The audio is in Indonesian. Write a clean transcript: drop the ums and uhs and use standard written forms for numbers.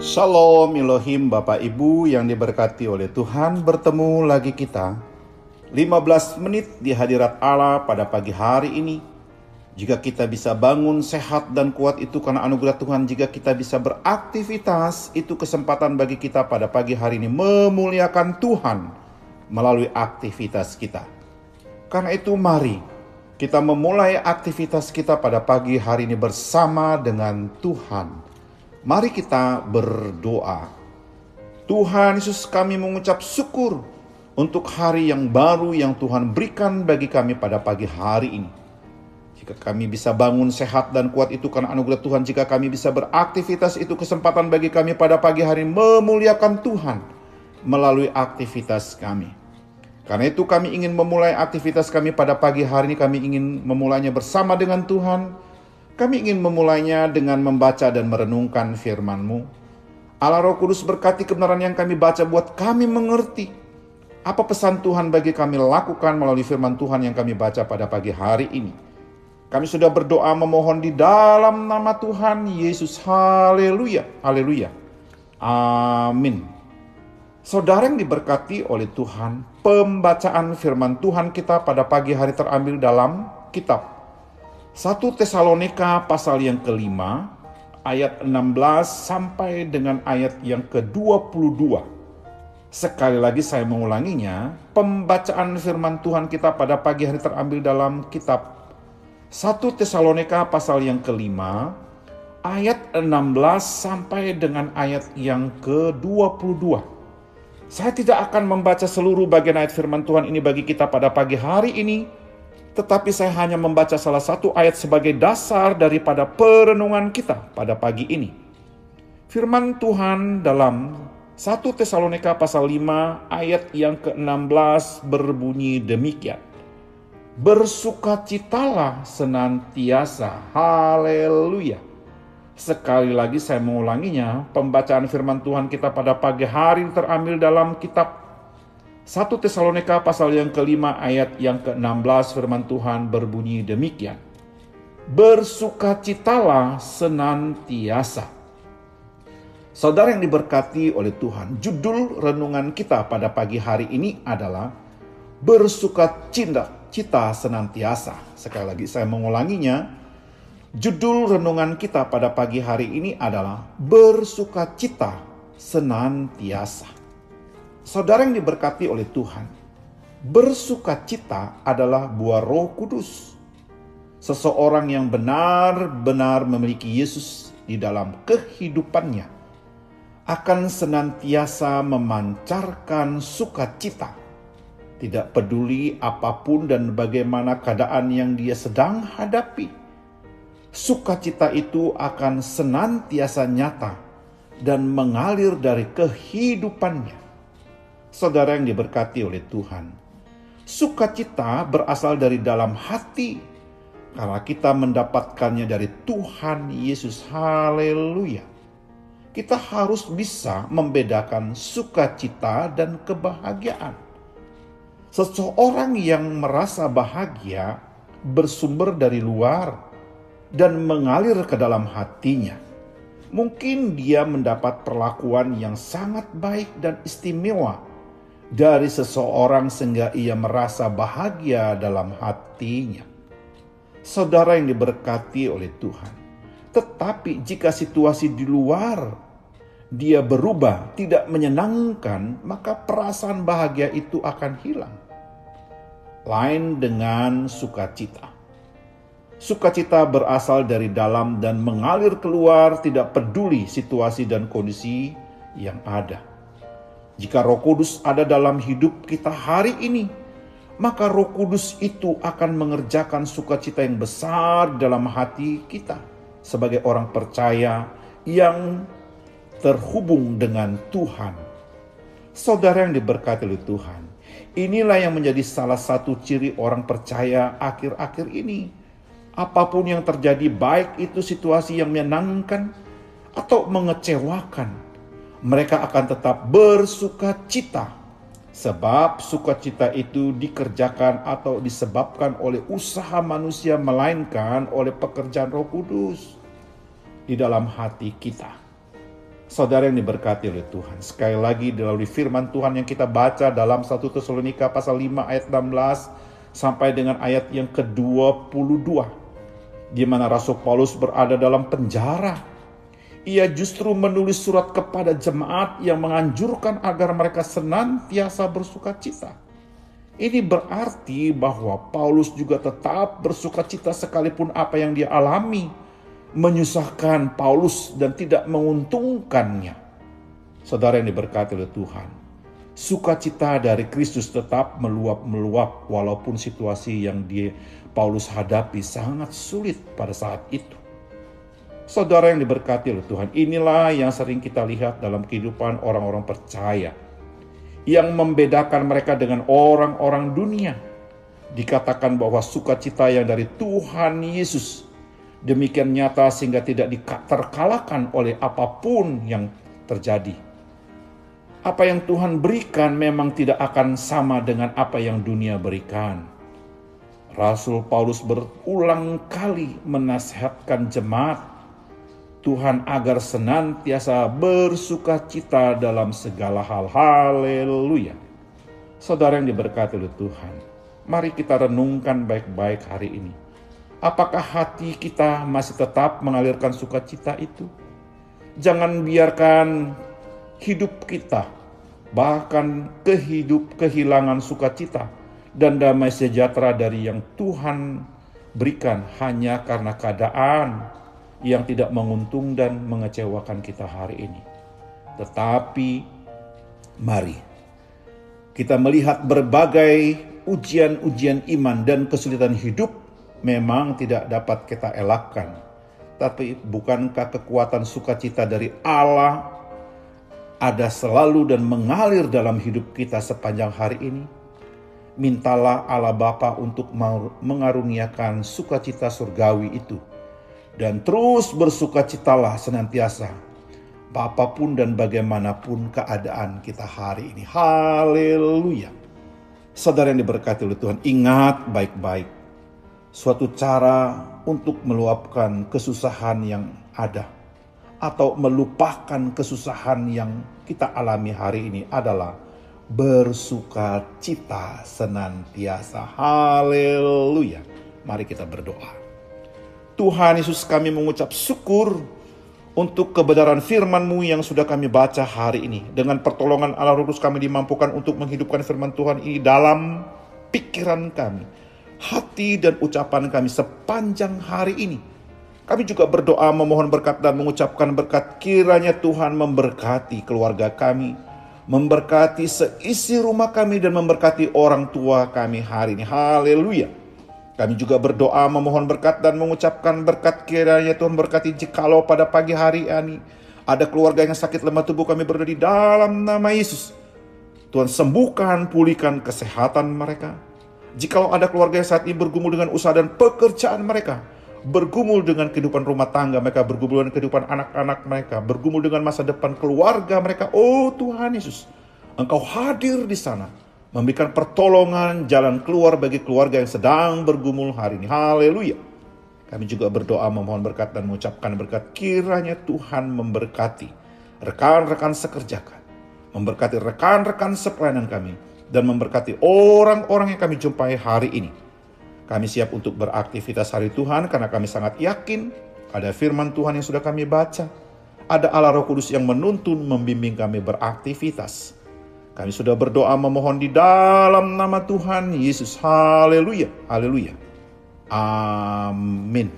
Shalom Elohim Bapak Ibu yang diberkati oleh Tuhan, bertemu lagi kita 15 menit di hadirat Allah pada pagi hari ini. Jika kita bisa bangun sehat dan kuat itu karena anugerah Tuhan. Jika kita bisa beraktivitas, itu kesempatan bagi kita pada pagi hari ini memuliakan Tuhan melalui aktivitas kita. Karena itu mari kita memulai aktivitas kita pada pagi hari ini bersama dengan Tuhan. Mari kita berdoa. Tuhan Yesus, kami mengucap syukur untuk hari yang baru yang Tuhan berikan bagi kami pada pagi hari ini. Jika kami bisa bangun sehat dan kuat itu karena anugerah Tuhan. Jika kami bisa beraktivitas itu kesempatan bagi kami pada pagi hari memuliakan Tuhan melalui aktivitas kami. Karena itu kami ingin memulai aktivitas kami pada pagi hari ini. Kami ingin memulainya bersama dengan Tuhan. Kami ingin memulainya dengan membaca dan merenungkan firman-Mu. Allah Roh Kudus, berkati kebenaran yang kami baca buat kami mengerti apa pesan Tuhan bagi kami lakukan melalui firman Tuhan yang kami baca pada pagi hari ini. Kami sudah berdoa memohon di dalam nama Tuhan Yesus. Haleluya, haleluya, amin. Saudara yang diberkati oleh Tuhan, pembacaan firman Tuhan kita pada pagi hari terambil dalam kitab 1 Tesalonika pasal yang kelima, ayat 16 sampai dengan ayat yang ke-22. Sekali lagi saya mengulanginya, pembacaan firman Tuhan kita pada pagi hari terambil dalam kitab 1 Tesalonika pasal yang kelima, ayat 16 sampai dengan ayat yang ke-22. Saya tidak akan membaca seluruh bagian ayat firman Tuhan ini bagi kita pada pagi hari ini, tetapi saya hanya membaca salah satu ayat sebagai dasar daripada perenungan kita pada pagi ini. Firman Tuhan dalam 1 Tesalonika pasal 5 ayat yang ke-16 berbunyi demikian. Bersukacitalah senantiasa. Haleluya. Sekali lagi saya mengulanginya, pembacaan firman Tuhan kita pada pagi hari terambil dalam kitab 1 Tesalonika pasal yang kelima ayat yang ke-16, firman Tuhan berbunyi demikian. Bersukacitalah senantiasa. Saudara yang diberkati oleh Tuhan, judul renungan kita pada pagi hari ini adalah bersukacita senantiasa. Sekali lagi saya mengulanginya, judul renungan kita pada pagi hari ini adalah bersukacita senantiasa. Saudara yang diberkati oleh Tuhan, bersukacita adalah buah Roh Kudus. Seseorang yang benar-benar memiliki Yesus di dalam kehidupannya akan senantiasa memancarkan sukacita. Tidak peduli apapun dan bagaimana keadaan yang dia sedang hadapi, sukacita itu akan senantiasa nyata dan mengalir dari kehidupannya. Saudara yang diberkati oleh Tuhan, sukacita berasal dari dalam hati karena kita mendapatkannya dari Tuhan Yesus. Haleluya. Kita harus bisa membedakan sukacita dan kebahagiaan. Seseorang yang merasa bahagia bersumber dari luar dan mengalir ke dalam hatinya. Mungkin dia mendapat perlakuan yang sangat baik dan istimewa dari seseorang sehingga ia merasa bahagia dalam hatinya. Saudara yang diberkati oleh Tuhan, tetapi jika situasi di luar dia berubah tidak menyenangkan, maka perasaan bahagia itu akan hilang. Lain dengan sukacita. Sukacita berasal dari dalam dan mengalir keluar, tidak peduli situasi dan kondisi yang ada. Jika Roh Kudus ada dalam hidup kita hari ini, maka Roh Kudus itu akan mengerjakan sukacita yang besar dalam hati kita sebagai orang percaya yang terhubung dengan Tuhan. Saudara yang diberkati oleh Tuhan, inilah yang menjadi salah satu ciri orang percaya akhir-akhir ini. Apapun yang terjadi, baik itu situasi yang menyenangkan atau mengecewakan, mereka akan tetap bersukacita. Sebab sukacita itu dikerjakan atau disebabkan oleh usaha manusia, melainkan oleh pekerjaan Roh Kudus di dalam hati kita. Saudara yang diberkati oleh Tuhan, sekali lagi melalui firman Tuhan yang kita baca dalam 1 Tesalonika pasal 5 ayat 16 sampai dengan ayat yang ke-22, di mana Rasul Paulus berada dalam penjara. Ia justru menulis surat kepada jemaat yang menganjurkan agar mereka senantiasa bersukacita. Ini berarti bahwa Paulus juga tetap bersukacita sekalipun apa yang dia alami menyusahkan Paulus dan tidak menguntungkannya. Saudara yang diberkati oleh Tuhan, sukacita dari Kristus tetap meluap walaupun situasi yang Paulus hadapi sangat sulit pada saat itu. Saudara yang diberkati oleh Tuhan, inilah yang sering kita lihat dalam kehidupan orang-orang percaya yang membedakan mereka dengan orang-orang dunia. Dikatakan bahwa sukacita yang dari Tuhan Yesus demikian nyata sehingga tidak terkalahkan oleh apapun yang terjadi. Apa yang Tuhan berikan memang tidak akan sama dengan apa yang dunia berikan. Rasul Paulus berulang kali menasihatkan jemaat Tuhan agar senantiasa bersukacita dalam segala hal. Haleluya. Saudara yang diberkati oleh Tuhan, mari kita renungkan baik-baik hari ini. Apakah hati kita masih tetap mengalirkan sukacita itu? Jangan biarkan hidup kita, bahkan kehilangan sukacita dan damai sejahtera dari yang Tuhan berikan hanya karena keadaan yang tidak menguntung dan mengecewakan kita hari ini. Tetapi mari kita melihat berbagai ujian-ujian iman dan kesulitan hidup memang tidak dapat kita elakkan. Tapi bukankah kekuatan sukacita dari Allah ada selalu dan mengalir dalam hidup kita sepanjang hari ini? Mintalah Allah Bapa untuk mengaruniakan sukacita surgawi itu. Dan terus bersukacitalah senantiasa, apapun dan bagaimanapun keadaan kita hari ini. Haleluya. Saudara yang diberkati oleh Tuhan, ingat baik-baik. Suatu cara untuk meluapkan kesusahan yang ada atau melupakan kesusahan yang kita alami hari ini adalah bersukacita senantiasa. Haleluya. Mari kita berdoa. Tuhan Yesus, kami mengucap syukur untuk kebenaran firman-Mu yang sudah kami baca hari ini. Dengan pertolongan Allah Roh Kudus kami dimampukan untuk menghidupkan firman Tuhan ini dalam pikiran kami, hati dan ucapan kami sepanjang hari ini. Kami juga berdoa memohon berkat dan mengucapkan berkat, kiranya Tuhan memberkati keluarga kami, memberkati seisi rumah kami dan memberkati orang tua kami hari ini. Haleluya. Kami juga berdoa memohon berkat dan mengucapkan berkat, kiranya Tuhan berkati jikalau pada pagi hari ini ada keluarga yang sakit lemah tubuh, kami berdoa di dalam nama Yesus. Tuhan sembuhkan, pulihkan kesehatan mereka. Jikalau ada keluarga yang saat ini bergumul dengan usaha dan pekerjaan mereka, bergumul dengan kehidupan rumah tangga mereka, bergumul dengan kehidupan anak-anak mereka, bergumul dengan masa depan keluarga mereka, oh Tuhan Yesus, Engkau hadir di sana, memberikan pertolongan jalan keluar bagi keluarga yang sedang bergumul hari ini. Haleluya. Kami juga berdoa memohon berkat dan mengucapkan berkat, kiranya Tuhan memberkati rekan-rekan sekerja kami, memberkati rekan-rekan sepelayanan kami, dan memberkati orang-orang yang kami jumpai hari ini. Kami siap untuk beraktivitas hari Tuhan karena kami sangat yakin ada firman Tuhan yang sudah kami baca. Ada Allah Roh Kudus yang menuntun, membimbing kami beraktivitas. Kami sudah berdoa memohon di dalam nama Tuhan Yesus. Haleluya. Haleluya. Amin.